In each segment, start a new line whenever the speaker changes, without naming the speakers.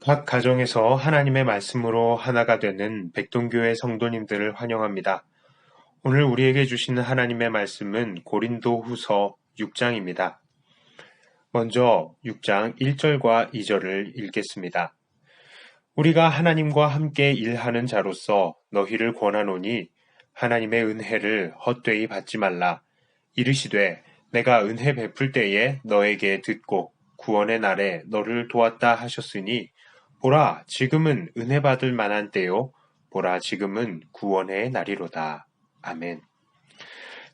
각 가정에서 하나님의 말씀으로 하나가 되는 백동교회 성도님들을 환영합니다. 오늘 우리에게 주시는 하나님의 말씀은 고린도 후서 6장입니다. 먼저 6장 1절과 2절을 읽겠습니다. 우리가 하나님과 함께 일하는 자로서 너희를 권하노니 하나님의 은혜를 헛되이 받지 말라. 이르시되 내가 은혜 베풀 때에 너에게 듣고 구원의 날에 너를 도왔다 하셨으니 보라, 지금은 은혜 받을 만한 때요. 보라, 지금은 구원의 날이로다. 아멘.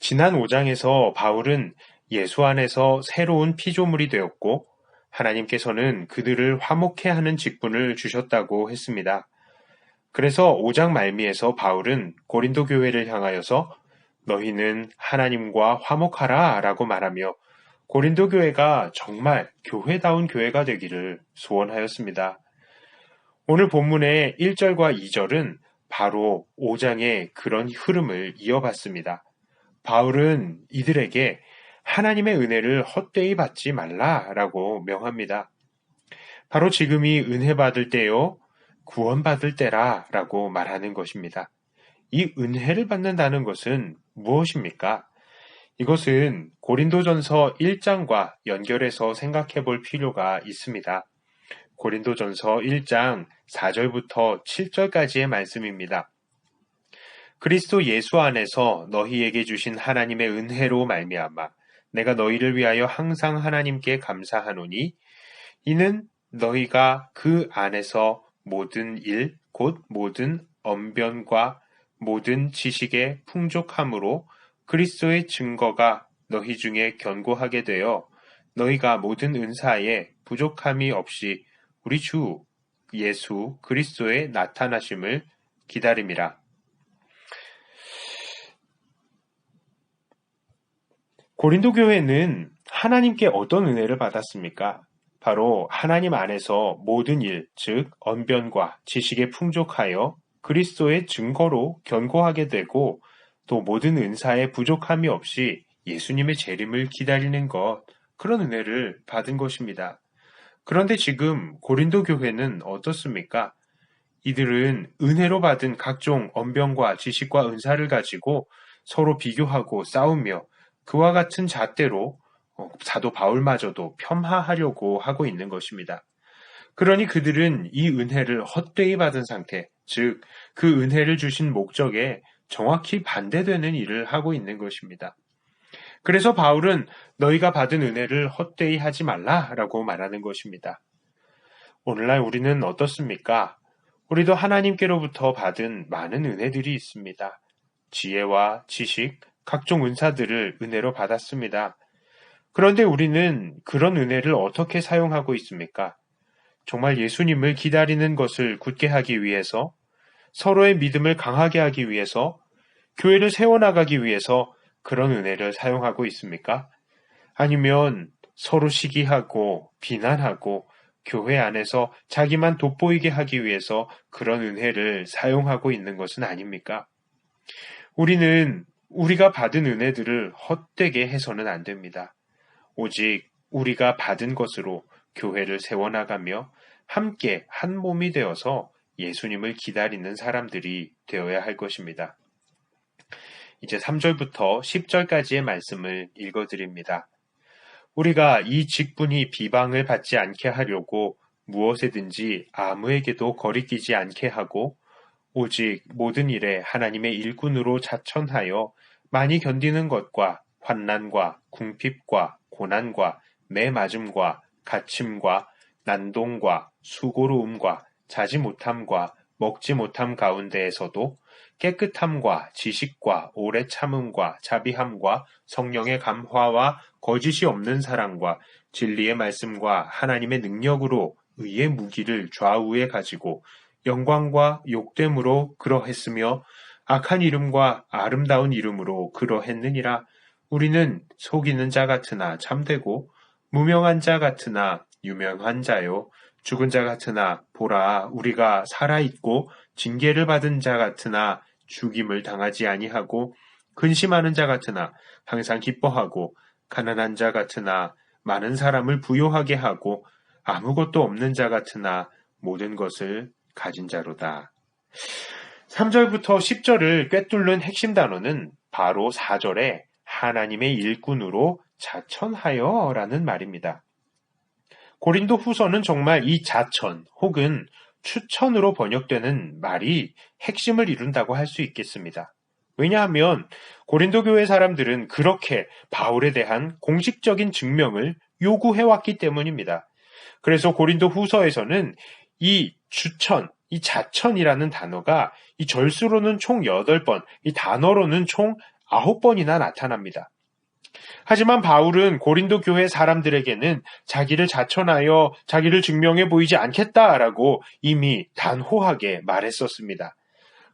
지난 5장에서 바울은 예수 안에서 새로운 피조물이 되었고 하나님께서는 그들을 화목해 하는 직분을 주셨다고 했습니다. 그래서 5장 말미에서 바울은 고린도 교회를 향하여서 너희는 하나님과 화목하라 라고 말하며 고린도 교회가 정말 교회다운 교회가 되기를 소원하였습니다. 오늘 본문의 1절과 2절은 바로 5장의 그런 흐름을 이어받습니다. 바울은 이들에게 하나님의 은혜를 헛되이 받지 말라라고 명합니다. 바로 지금이 은혜 받을 때요, 구원받을 때라라고 말하는 것입니다. 이 은혜를 받는다는 것은 무엇입니까? 이것은 고린도전서 1장과 연결해서 생각해 볼 필요가 있습니다. 고린도전서 1장 4절부터 7절까지의 말씀입니다. 그리스도 예수 안에서 너희에게 주신 하나님의 은혜로 말미암아 내가 너희를 위하여 항상 하나님께 감사하노니 이는 너희가 그 안에서 모든 일, 곧 모든 언변과 모든 지식의 풍족함으로 그리스도의 증거가 너희 중에 견고하게 되어 너희가 모든 은사에 부족함이 없이 우리 주 예수 그리스도의 나타나심을 기다림이라. 고린도 교회는 하나님께 어떤 은혜를 받았습니까? 바로 하나님 안에서 모든 일, 즉 언변과 지식에 풍족하여 그리스도의 증거로 견고하게 되고 또 모든 은사에 부족함이 없이 예수님의 재림을 기다리는 것, 그런 은혜를 받은 것입니다. 그런데 지금 고린도 교회는 어떻습니까? 이들은 은혜로 받은 각종 언변과 지식과 은사를 가지고 서로 비교하고 싸우며 그와 같은 잣대로 사도 바울마저도 폄하하려고 하고 있는 것입니다. 그러니 그들은 이 은혜를 헛되이 받은 상태, 즉 그 은혜를 주신 목적에 정확히 반대되는 일을 하고 있는 것입니다. 그래서 바울은 너희가 받은 은혜를 헛되이 하지 말라라고 말하는 것입니다. 오늘날 우리는 어떻습니까? 우리도 하나님께로부터 받은 많은 은혜들이 있습니다. 지혜와 지식, 각종 은사들을 은혜로 받았습니다. 그런데 우리는 그런 은혜를 어떻게 사용하고 있습니까? 정말 예수님을 기다리는 것을 굳게 하기 위해서, 서로의 믿음을 강하게 하기 위해서, 교회를 세워나가기 위해서 그런 은혜를 사용하고 있습니까? 아니면 서로 시기하고 비난하고 교회 안에서 자기만 돋보이게 하기 위해서 그런 은혜를 사용하고 있는 것은 아닙니까? 우리는 우리가 받은 은혜들을 헛되게 해서는 안 됩니다. 오직 우리가 받은 것으로 교회를 세워나가며 함께 한 몸이 되어서 예수님을 기다리는 사람들이 되어야 할 것입니다. 이제 3절부터 10절까지의 말씀을 읽어드립니다. 우리가 이 직분이 비방을 받지 않게 하려고 무엇에든지 아무에게도 거리끼지 않게 하고 오직 모든 일에 하나님의 일꾼으로 자천하여 많이 견디는 것과 환난과 궁핍과 고난과 매맞음과 갇힘과 난동과 수고로움과 자지 못함과 먹지 못함 가운데에서도 깨끗함과 지식과 오래 참음과 자비함과 성령의 감화와 거짓이 없는 사랑과 진리의 말씀과 하나님의 능력으로 의의 무기를 좌우에 가지고 영광과 욕됨으로 그러했으며 악한 이름과 아름다운 이름으로 그러했느니라. 우리는 속이는 자 같으나 참되고 무명한 자 같으나 유명한 자요 죽은 자 같으나 보라 우리가 살아있고 징계를 받은 자 같으나 죽임을 당하지 아니하고 근심하는 자 같으나 항상 기뻐하고 가난한 자 같으나 많은 사람을 부요하게 하고 아무것도 없는 자 같으나 모든 것을 가진 자로다. 3절부터 10절을 꿰뚫는 핵심 단어는 바로 4절에 하나님의 일꾼으로 자천하여 라는 말입니다. 고린도 후서는 정말 이 자천 혹은 추천으로 번역되는 말이 핵심을 이룬다고 할 수 있겠습니다. 왜냐하면 고린도 교회 사람들은 그렇게 바울에 대한 공식적인 증명을 요구해왔기 때문입니다. 그래서 고린도 후서에서는 이 추천, 이 자천이라는 단어가 이 절수로는 총 8번, 이 단어로는 총 9번이나 나타납니다. 하지만 바울은 고린도 교회 사람들에게는 자기를 자천하여 자기를 증명해 보이지 않겠다라고 이미 단호하게 말했었습니다.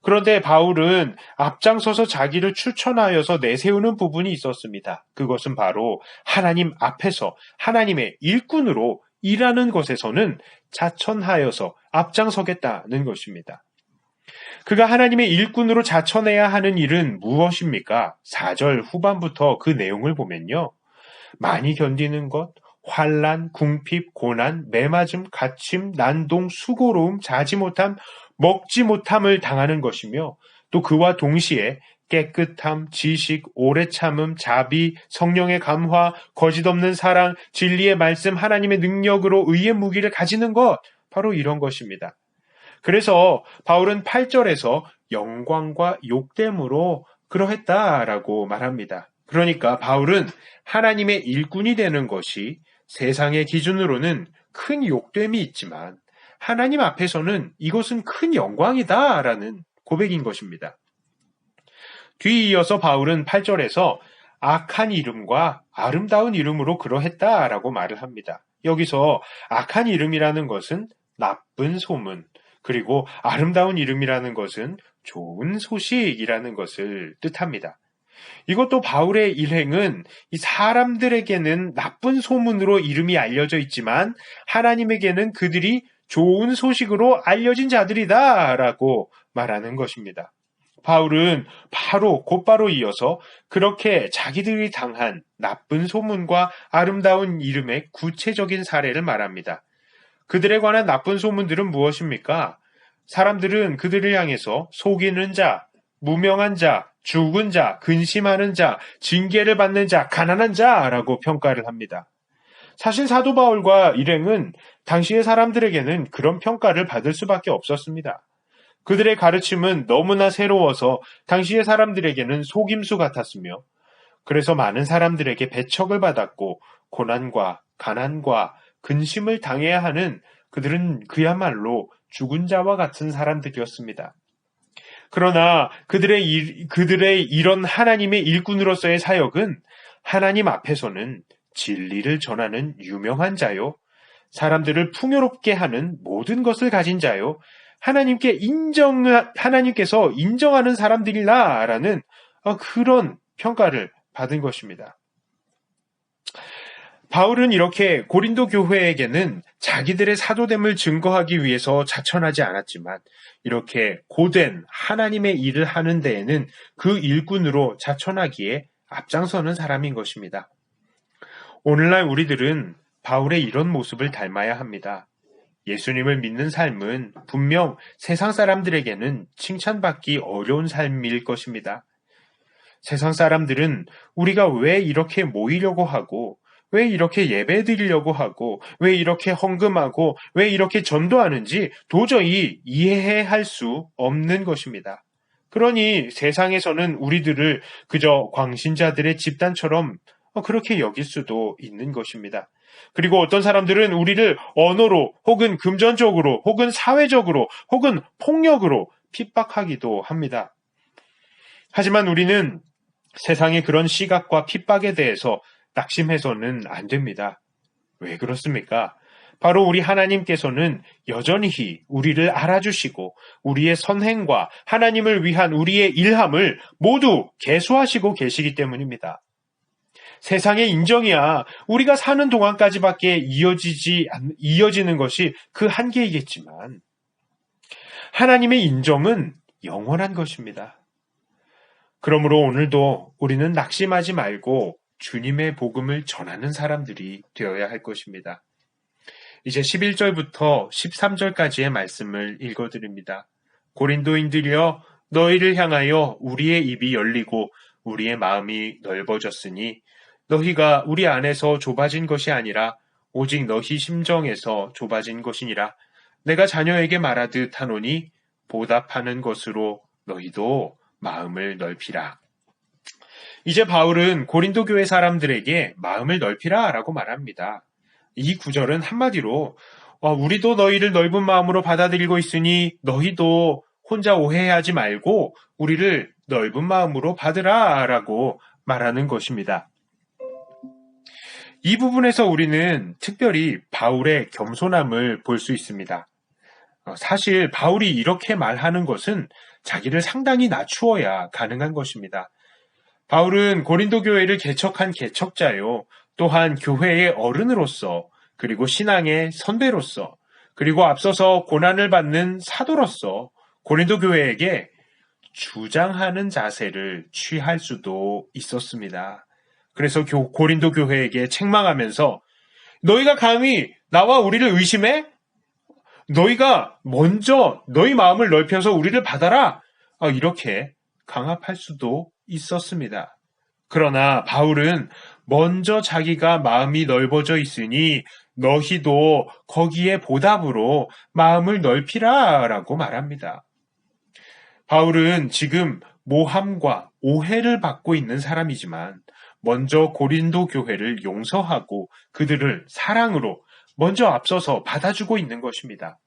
그런데 바울은 앞장서서 자기를 추천하여서 내세우는 부분이 있었습니다. 그것은 바로 하나님 앞에서 하나님의 일꾼으로 일하는 것에서는 자천하여서 앞장서겠다는 것입니다. 그가 하나님의 일꾼으로 자천해야 하는 일은 무엇입니까? 4절 후반부터 그 내용을 보면요. 많이 견디는 것, 환난, 궁핍, 고난, 매맞음, 갇힘, 난동, 수고로움, 자지 못함, 먹지 못함을 당하는 것이며 또 그와 동시에 깨끗함, 지식, 오래 참음, 자비, 성령의 감화, 거짓 없는 사랑, 진리의 말씀, 하나님의 능력으로 의의 무기를 가지는 것, 바로 이런 것입니다. 그래서 바울은 8절에서 영광과 욕됨으로 그러했다라고 말합니다. 그러니까 바울은 하나님의 일꾼이 되는 것이 세상의 기준으로는 큰 욕됨이 있지만 하나님 앞에서는 이것은 큰 영광이다라는 고백인 것입니다. 뒤이어서 바울은 8절에서 악한 이름과 아름다운 이름으로 그러했다라고 말을 합니다. 여기서 악한 이름이라는 것은 나쁜 소문, 그리고 아름다운 이름이라는 것은 좋은 소식이라는 것을 뜻합니다. 이것도 바울의 일행은 이 사람들에게는 나쁜 소문으로 이름이 알려져 있지만 하나님에게는 그들이 좋은 소식으로 알려진 자들이다라고 말하는 것입니다. 바울은 곧바로 이어서 그렇게 자기들이 당한 나쁜 소문과 아름다운 이름의 구체적인 사례를 말합니다. 그들에 관한 나쁜 소문들은 무엇입니까? 사람들은 그들을 향해서 속이는 자, 무명한 자, 죽은 자, 근심하는 자, 징계를 받는 자, 가난한 자라고 평가를 합니다. 사실 사도 바울과 일행은 당시의 사람들에게는 그런 평가를 받을 수밖에 없었습니다. 그들의 가르침은 너무나 새로워서 당시의 사람들에게는 속임수 같았으며 그래서 많은 사람들에게 배척을 받았고 고난과 가난과 근심을 당해야 하는 그들은 그야말로 죽은 자와 같은 사람들이었습니다. 그러나 그들의 이런 하나님의 일꾼으로서의 사역은 하나님 앞에서는 진리를 전하는 유명한 자요, 사람들을 풍요롭게 하는 모든 것을 가진 자요, 하나님께서 인정하는 사람들이라는 그런 평가를 받은 것입니다. 바울은 이렇게 고린도 교회에게는 자기들의 사도됨을 증거하기 위해서 자천하지 않았지만 이렇게 고된 하나님의 일을 하는 데에는 그 일꾼으로 자천하기에 앞장서는 사람인 것입니다. 오늘날 우리들은 바울의 이런 모습을 닮아야 합니다. 예수님을 믿는 삶은 분명 세상 사람들에게는 칭찬받기 어려운 삶일 것입니다. 세상 사람들은 우리가 왜 이렇게 모이려고 하고 왜 이렇게 예배드리려고 하고 왜 이렇게 헌금하고 왜 이렇게 전도하는지 도저히 이해할 수 없는 것입니다. 그러니 세상에서는 우리들을 그저 광신자들의 집단처럼 그렇게 여길 수도 있는 것입니다. 그리고 어떤 사람들은 우리를 언어로 혹은 금전적으로 혹은 사회적으로 혹은 폭력으로 핍박하기도 합니다. 하지만 우리는 세상의 그런 시각과 핍박에 대해서 낙심해서는 안 됩니다. 왜 그렇습니까? 바로 우리 하나님께서는 여전히 우리를 알아주시고 우리의 선행과 하나님을 위한 우리의 일함을 모두 계수하시고 계시기 때문입니다. 세상의 인정이야 우리가 사는 동안까지밖에 이어지는 것이 그 한계이겠지만 하나님의 인정은 영원한 것입니다. 그러므로 오늘도 우리는 낙심하지 말고 주님의 복음을 전하는 사람들이 되어야 할 것입니다. 이제 11절부터 13절까지의 말씀을 읽어드립니다. 고린도인들이여 너희를 향하여 우리의 입이 열리고 우리의 마음이 넓어졌으니 너희가 우리 안에서 좁아진 것이 아니라 오직 너희 심정에서 좁아진 것이니라. 내가 자녀에게 말하듯 하노니 보답하는 것으로 너희도 마음을 넓히라. 이제 바울은 고린도 교회 사람들에게 마음을 넓히라 라고 말합니다. 이 구절은 한마디로 우리도 너희를 넓은 마음으로 받아들이고 있으니 너희도 혼자 오해하지 말고 우리를 넓은 마음으로 받으라 라고 말하는 것입니다. 이 부분에서 우리는 특별히 바울의 겸손함을 볼 수 있습니다. 사실 바울이 이렇게 말하는 것은 자기를 상당히 낮추어야 가능한 것입니다. 바울은 고린도 교회를 개척한 개척자요, 또한 교회의 어른으로서, 그리고 신앙의 선배로서, 그리고 앞서서 고난을 받는 사도로서 고린도 교회에게 주장하는 자세를 취할 수도 있었습니다. 그래서 고린도 교회에게 책망하면서 너희가 감히 나와 우리를 의심해? 너희가 먼저 너희 마음을 넓혀서 우리를 받아라! 이렇게 강압할 수도 있었습니다. 그러나 바울은 먼저 자기가 마음이 넓어져 있으니 너희도 거기에 보답으로 마음을 넓히라 라고 말합니다. 바울은 지금 모함과 오해를 받고 있는 사람이지만 먼저 고린도 교회를 용서하고 그들을 사랑으로 먼저 앞서서 받아주고 있는 것입니다.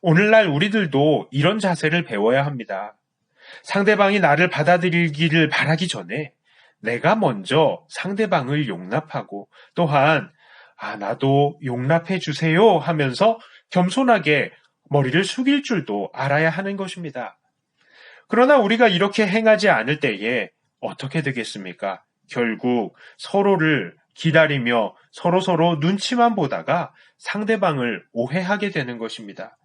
오늘날 우리들도 이런 자세를 배워야 합니다. 상대방이 나를 받아들이기를 바라기 전에 내가 먼저 상대방을 용납하고 또한 나도 용납해 주세요 하면서 겸손하게 머리를 숙일 줄도 알아야 하는 것입니다. 그러나 우리가 이렇게 행하지 않을 때에 어떻게 되겠습니까? 결국 서로를 기다리며 서로 눈치만 보다가 상대방을 오해하게 되는 것입니다.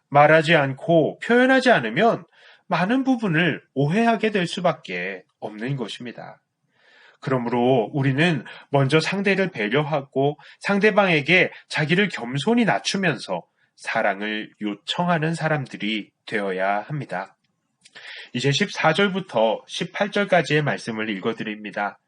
말하지 않고 표현하지 않으면 많은 부분을 오해하게 될 수밖에 없는 것입니다. 그러므로 우리는 먼저 상대를 배려하고 상대방에게 자기를 겸손히 낮추면서 사랑을 요청하는 사람들이 되어야 합니다. 이제 14절부터 18절까지의 말씀을 읽어드립니다.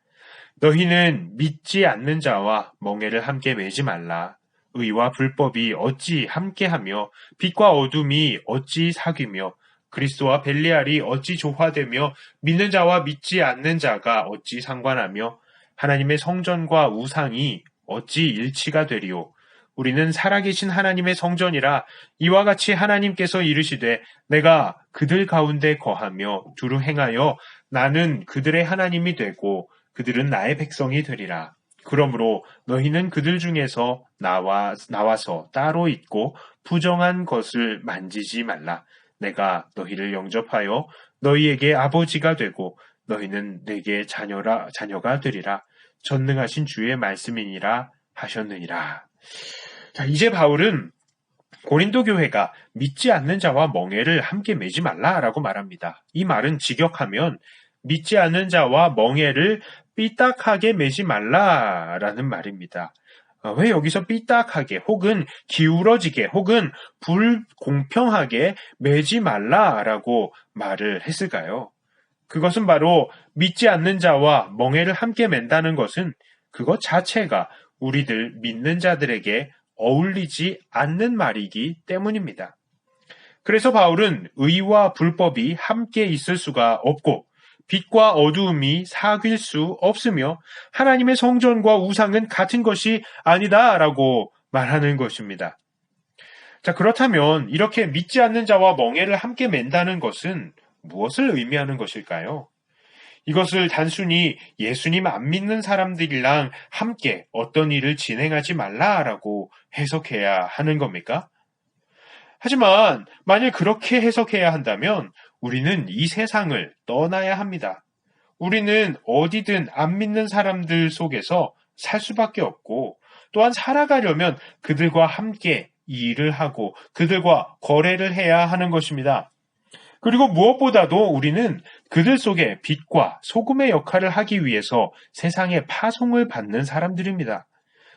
너희는 믿지 않는 자와 멍에를 함께 매지 말라. 의와 불법이 어찌 함께하며 빛과 어둠이 어찌 사귀며 그리스도와 벨리알이 어찌 조화되며 믿는 자와 믿지 않는 자가 어찌 상관하며 하나님의 성전과 우상이 어찌 일치가 되리요. 우리는 살아계신 하나님의 성전이라 이와 같이 하나님께서 이르시되 내가 그들 가운데 거하며 두루 행하여 나는 그들의 하나님이 되고 그들은 나의 백성이 되리라. 그러므로 너희는 그들 중에서 나와서 따로 있고 부정한 것을 만지지 말라. 내가 너희를 영접하여 너희에게 아버지가 되고 너희는 내게 자녀가 되리라. 전능하신 주의 말씀이니라 하셨느니라. 자, 이제 바울은 고린도 교회가 믿지 않는 자와 멍에를 함께 매지 말라라고 말합니다. 이 말은 직역하면 믿지 않는 자와 멍에를 삐딱하게 매지 말라라는 말입니다. 왜 여기서 삐딱하게 혹은 기울어지게 혹은 불공평하게 매지 말라라고 말을 했을까요? 그것은 바로 믿지 않는 자와 멍에를 함께 맨다는 것은 그것 자체가 우리들 믿는 자들에게 어울리지 않는 말이기 때문입니다. 그래서 바울은 의와 불법이 함께 있을 수가 없고 빛과 어두움이 사귈 수 없으며 하나님의 성전과 우상은 같은 것이 아니다라고 말하는 것입니다. 자, 그렇다면 이렇게 믿지 않는 자와 멍에를 함께 맨다는 것은 무엇을 의미하는 것일까요? 이것을 단순히 예수님 안 믿는 사람들이랑 함께 어떤 일을 진행하지 말라라고 해석해야 하는 겁니까? 하지만 만일 그렇게 해석해야 한다면 우리는 이 세상을 떠나야 합니다. 우리는 어디든 안 믿는 사람들 속에서 살 수밖에 없고 또한 살아가려면 그들과 함께 일을 하고 그들과 거래를 해야 하는 것입니다. 그리고 무엇보다도 우리는 그들 속에 빛과 소금의 역할을 하기 위해서 세상에 파송을 받는 사람들입니다.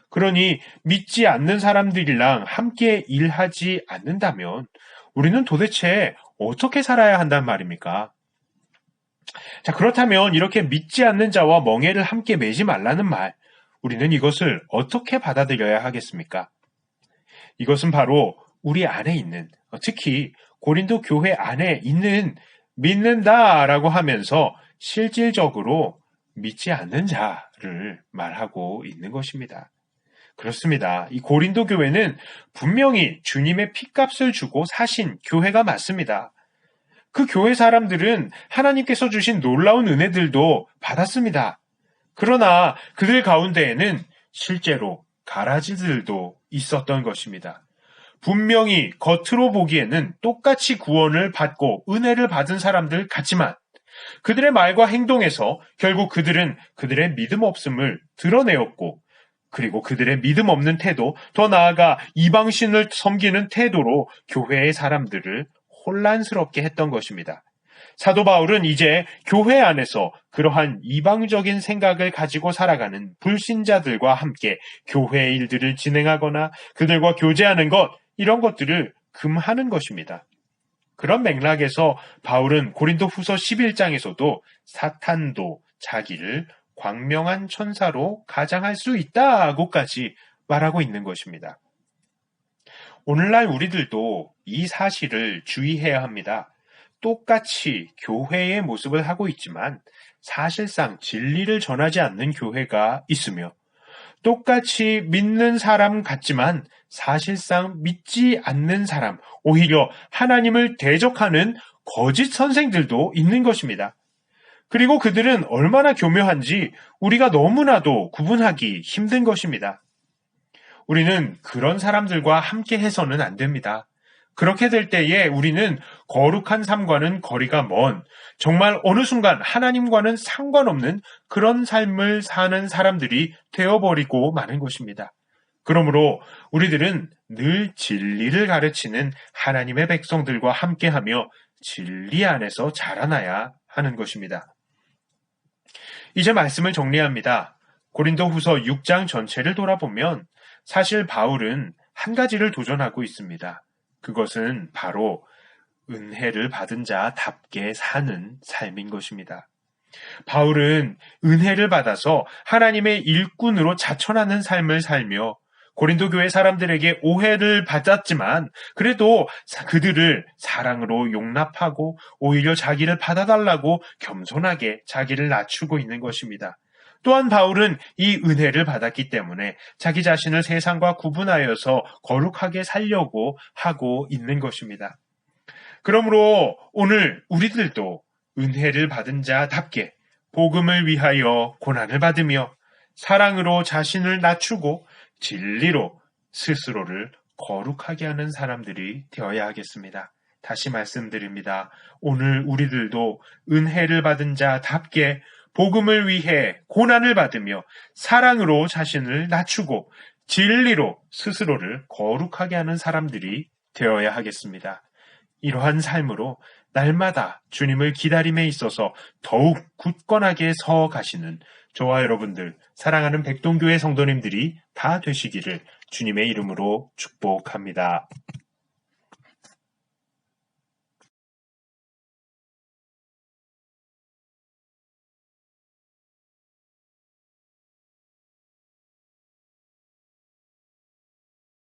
그러니 믿지 않는 사람들이랑 함께 일하지 않는다면 우리는 도대체 어떻게 살아야 한단 말입니까? 자, 그렇다면 이렇게 믿지 않는 자와 멍에를 함께 매지 말라는 말, 우리는 이것을 어떻게 받아들여야 하겠습니까? 이것은 바로 우리 안에 있는, 특히 고린도 교회 안에 있는 믿는다라고 하면서 실질적으로 믿지 않는 자를 말하고 있는 것입니다. 그렇습니다. 이 고린도 교회는 분명히 주님의 핏값을 주고 사신 교회가 맞습니다. 그 교회 사람들은 하나님께서 주신 놀라운 은혜들도 받았습니다. 그러나 그들 가운데에는 실제로 가라지들도 있었던 것입니다. 분명히 겉으로 보기에는 똑같이 구원을 받고 은혜를 받은 사람들 같지만 그들의 말과 행동에서 결국 그들은 그들의 믿음 없음을 드러내었고 그리고 그들의 믿음 없는 태도, 더 나아가 이방신을 섬기는 태도로 교회의 사람들을 혼란스럽게 했던 것입니다. 사도 바울은 이제 교회 안에서 그러한 이방적인 생각을 가지고 살아가는 불신자들과 함께 교회의 일들을 진행하거나 그들과 교제하는 것, 이런 것들을 금하는 것입니다. 그런 맥락에서 바울은 고린도 후서 11장에서도 사탄도 자기를 광명한 천사로 가장할 수 있다고까지 말하고 있는 것입니다. 오늘날 우리들도 이 사실을 주의해야 합니다. 똑같이 교회의 모습을 하고 있지만 사실상 진리를 전하지 않는 교회가 있으며 똑같이 믿는 사람 같지만 사실상 믿지 않는 사람, 오히려 하나님을 대적하는 거짓 선생들도 있는 것입니다. 그리고 그들은 얼마나 교묘한지 우리가 너무나도 구분하기 힘든 것입니다. 우리는 그런 사람들과 함께 해서는 안 됩니다. 그렇게 될 때에 우리는 거룩한 삶과는 거리가 먼, 정말 어느 순간 하나님과는 상관없는 그런 삶을 사는 사람들이 되어버리고 마는 것입니다. 그러므로 우리들은 늘 진리를 가르치는 하나님의 백성들과 함께하며 진리 안에서 자라나야 하는 것입니다. 이제 말씀을 정리합니다. 고린도 후서 6장 전체를 돌아보면 사실 바울은 한 가지를 도전하고 있습니다. 그것은 바로 은혜를 받은 자답게 사는 삶인 것입니다. 바울은 은혜를 받아서 하나님의 일꾼으로 자천하는 삶을 살며 고린도 교회 사람들에게 오해를 받았지만 그래도 그들을 사랑으로 용납하고 오히려 자기를 받아달라고 겸손하게 자기를 낮추고 있는 것입니다. 또한 바울은 이 은혜를 받았기 때문에 자기 자신을 세상과 구분하여서 거룩하게 살려고 하고 있는 것입니다. 그러므로 오늘 우리들도 은혜를 받은 자답게 복음을 위하여 고난을 받으며 사랑으로 자신을 낮추고 진리로 스스로를 거룩하게 하는 사람들이 되어야 하겠습니다. 다시 말씀드립니다. 오늘 우리들도 은혜를 받은 자답게 복음을 위해 고난을 받으며 사랑으로 자신을 낮추고 진리로 스스로를 거룩하게 하는 사람들이 되어야 하겠습니다. 이러한 삶으로 날마다 주님을 기다림에 있어서 더욱 굳건하게 서 가시는 저와 여러분들, 사랑하는 백동교회 성도님들이 다 되시기를 주님의 이름으로 축복합니다.